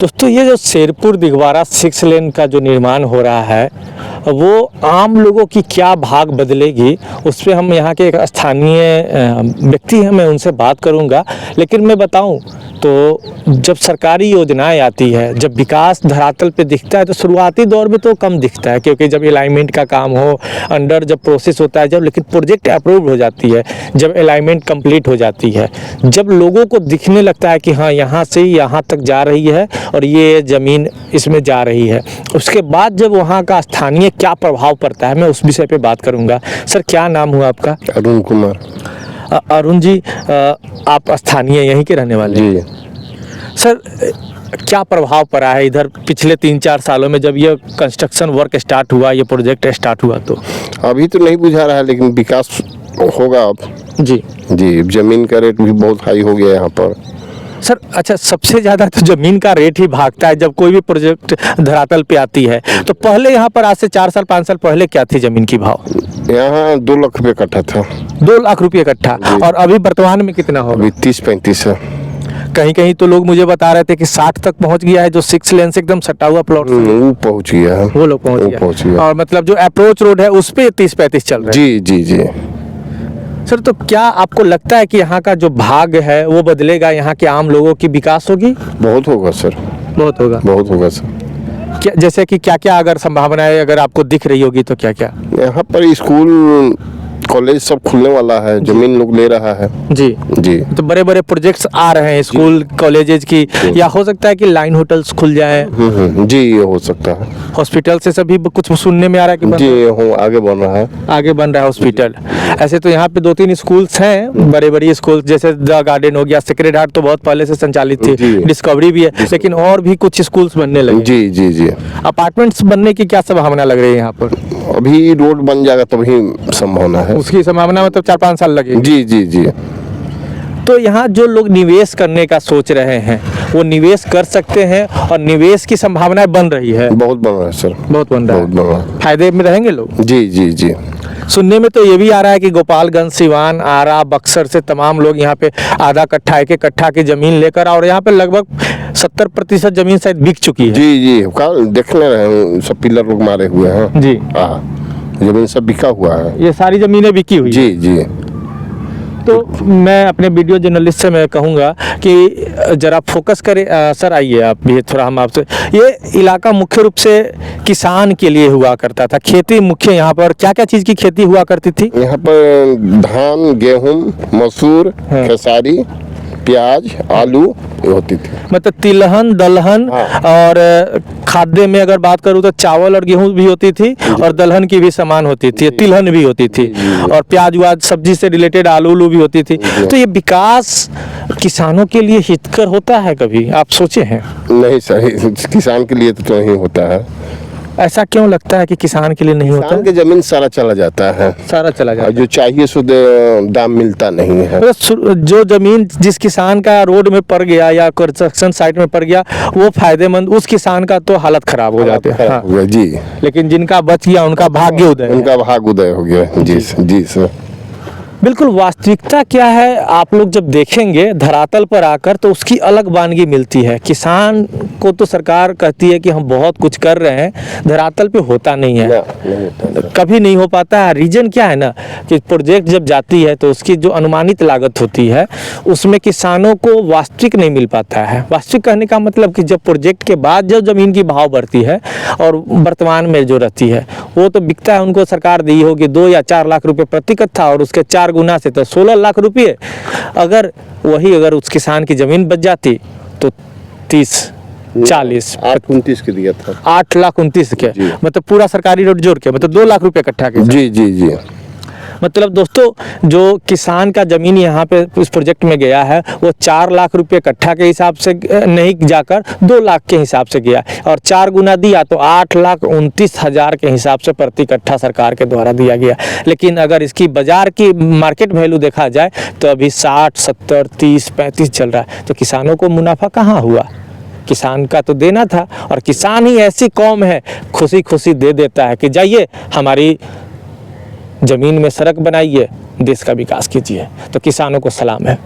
दोस्तों ये जो शेरपुर दिघवारा 6 लेन का जो निर्माण हो रहा है वो आम लोगों की क्या भाग बदलेगी, उस पर हम यहाँ के एक स्थानीय व्यक्ति हैं, मैं उनसे बात करूँगा। लेकिन मैं बताऊँ तो जब सरकारी योजनाएं आती है, जब विकास धरातल पे दिखता है तो शुरुआती दौर में तो कम दिखता है, क्योंकि जब अलाइनमेंट का काम हो, अंडर जब प्रोसेस होता है, जब लेकिन प्रोजेक्ट अप्रूव हो जाती है, जब अलाइनमेंट कंप्लीट हो जाती है, जब लोगों को दिखने लगता है कि हाँ यहाँ से यहाँ तक जा रही है और ये ज़मीन इसमें जा रही है, उसके बाद जब वहाँ का स्थानीय क्या प्रभाव पड़ता है, मैं उस विषय पे बात करूँगा। सर क्या नाम हुआ आपका? अरुण कुमार। अरुण जी, आप स्थानीय यहीं के रहने वाले हैं? सर क्या प्रभाव पड़ा है इधर पिछले 3-4 सालों में जब ये कंस्ट्रक्शन वर्क स्टार्ट हुआ, ये प्रोजेक्ट स्टार्ट हुआ? तो अभी तो नहीं बुझा रहा है, लेकिन विकास होगा अब। जी जी, जमीन का रेट भी बहुत हाई हो गया यहाँ पर। सर अच्छा, सबसे ज़्यादा तो ज़मीन का रेट ही भागता है जब कोई भी प्रोजेक्ट धरातल पे आती है। तो पहले यहाँ पर आज से 4 साल 5 साल पहले क्या थी ज़मीन की भाव? यहाँ 2 लाख रुपये कट्ठा था। 2 लाख रुपये कट्ठा। और अभी वर्तमान में कितना होगा? अभी 30-35 है। कहीं कहीं तो लोग मुझे बता रहे थे कि 60 तक पहुँच गया है, जो 6 लेन से एकदम सटा हुआ प्लॉट वो पहुँच गया है। वो लोग पहुँच गया। और मतलब जो अप्रोच रोड है उस पर 30-35 चल रहा है। जी जी जी। सर तो क्या आपको लगता है कि यहाँ का जो भाग है वो बदलेगा, यहाँ के आम लोगों की विकास होगी? बहुत होगा सर, बहुत होगा, बहुत होगा सर। क्या जैसे कि क्या क्या अगर संभावनाएं अगर आपको दिख रही होगी तो क्या क्या? यहाँ पर स्कूल कॉलेज सब खुलने वाला है, जमीन लोग ले रहा है। जी जी। तो बड़े बड़े प्रोजेक्ट्स आ रहे हैं स्कूल कॉलेजेस की, या हो सकता है कि लाइन होटल्स खुल जाए। जी, ये हो सकता है। हॉस्पिटल से सभी कुछ सुनने में आ रहा है कि जी हो आगे बन रहा है, आगे बन रहा है हॉस्पिटल। ऐसे तो यहाँ पे 2-3 स्कूल्स हैं, बड़े बड़े स्कूल, जैसे द गार्डन हो गया, सेक्रेड हार्ट तो बहुत पहले से संचालित थी, डिस्कवरी भी है, लेकिन और भी कुछ स्कूल्स बनने लगे। जी जी जी। अपार्टमेंट्स बनने की क्या संभावना लग रही है यहाँ पर? अभी रोड बन जाएगा तभी संभावना है। उसकी संभावना मतलब 4-5 साल लगेगी। जी जी जी। तो यहाँ जो लोग निवेश करने का सोच रहे हैं वो निवेश कर सकते हैं, और निवेश की संभावनाएं बन रही है। बहुत बन रहा है सर, बहुत बन रहा है। बहुत बन रहा है। फायदे में रहेंगे लोग। जी जी जी। सुनने में तो ये भी आ रहा है कि गोपालगंज, सिवान, आरा, बक्सर से तमाम लोग यहाँ पे आधा कट्ठा 1 कट्ठा की जमीन लेकर, और यहाँ पे लगभग 70% जमीन शायद बिक चुकी है। जी जी, कल देखने रहे सब पिलर लोग मारे हुए हैं। जी हाँ, जमीन सब बिका हुआ है, ये सारी जमीनें बिकी हुई। जी जी। तो मैं अपने वीडियो जर्नलिस्ट से मैं कहूँगा कि ज़रा फोकस करें। सर आइए आप भी थोड़ा, हम आपसे, ये इलाका मुख्य रूप से किसान के लिए हुआ करता था, खेती मुख्य यहाँ पर क्या क्या चीज़ की खेती हुआ करती थी? यहाँ पर धान, गेहूँ, मसूर, खेसारी, प्याज, आलू ये होती थी। मतलब तिलहन, दलहन। हाँ। और खाद्य में अगर बात करूँ तो चावल और गेहूं भी होती थी, और दलहन की भी सामान होती थी, तिलहन भी होती थी, और प्याज व्याज सब्जी से रिलेटेड आलू उलू भी होती थी। तो ये विकास किसानों के लिए हितकर होता है, कभी आप सोचे हैं? नहीं सर, किसान के लिए तो नहीं होता है। ऐसा क्यों लगता है कि किसान के लिए नहीं होता? किसान की जमीन सारा चला जाता है, सारा चला जाता है, जो चाहिए शुद्ध दाम मिलता नहीं है। जो जमीन जिस किसान का रोड में पड़ गया या कंस्ट्रक्शन साइट में पड़ गया वो फायदेमंद, उस किसान का तो हालत खराब हो जाती है। हाँ। जी। लेकिन जिनका बच गया उनका भाग्य उदय, उनका भाग्य उदय हो गया। जी जी सर। बिल्कुल। वास्तविकता क्या है आप लोग जब देखेंगे धरातल पर आकर तो उसकी अलग वानगी मिलती है। किसान को तो सरकार कहती है कि हम बहुत कुछ कर रहे हैं, धरातल पे होता नहीं है, कभी नहीं हो पाता है। रीजन क्या है ना कि प्रोजेक्ट जब जाती है तो उसकी जो अनुमानित लागत होती है उसमें किसानों को वास्तविक नहीं मिल पाता है। वास्तविक कहने का मतलब कि जब प्रोजेक्ट के बाद जब जमीन की भाव बढ़ती है और वर्तमान में जो रहती है वो तो बिकता है, उनको सरकार दी होगी 2 या 4 लाख रुपए प्रति कट्ठा, और उसके 4 गुना से तो 16 लाख रुपये। अगर उस किसान की जमीन बच जाती तो 30-40 8-29 के दिया था, 8,29,000 के, मतलब पूरा सरकारी रोड जोड़ के मतलब 2 लाख रुपए कट्ठा के। जी जी जी। मतलब दोस्तों जो किसान का जमीन यहाँ पे इस प्रोजेक्ट में गया है वो 4 लाख रुपए कट्ठा के हिसाब से नहीं जाकर 2 लाख के हिसाब से गया, और 4 गुना दिया तो 8,29,000 के हिसाब से प्रति कट्ठा सरकार के द्वारा दिया गया। लेकिन अगर इसकी बाजार की मार्केट वैल्यू देखा जाए तो अभी 60, 70, 30, 35 चल रहा है। तो किसानों को मुनाफा कहाँ हुआ? किसान का तो देना था, और किसान ही ऐसी कौम है खुशी खुशी दे देता है कि जाइए हमारी जमीन में सड़क बनाइए, देश का विकास कीजिए। तो किसानों को सलाम है।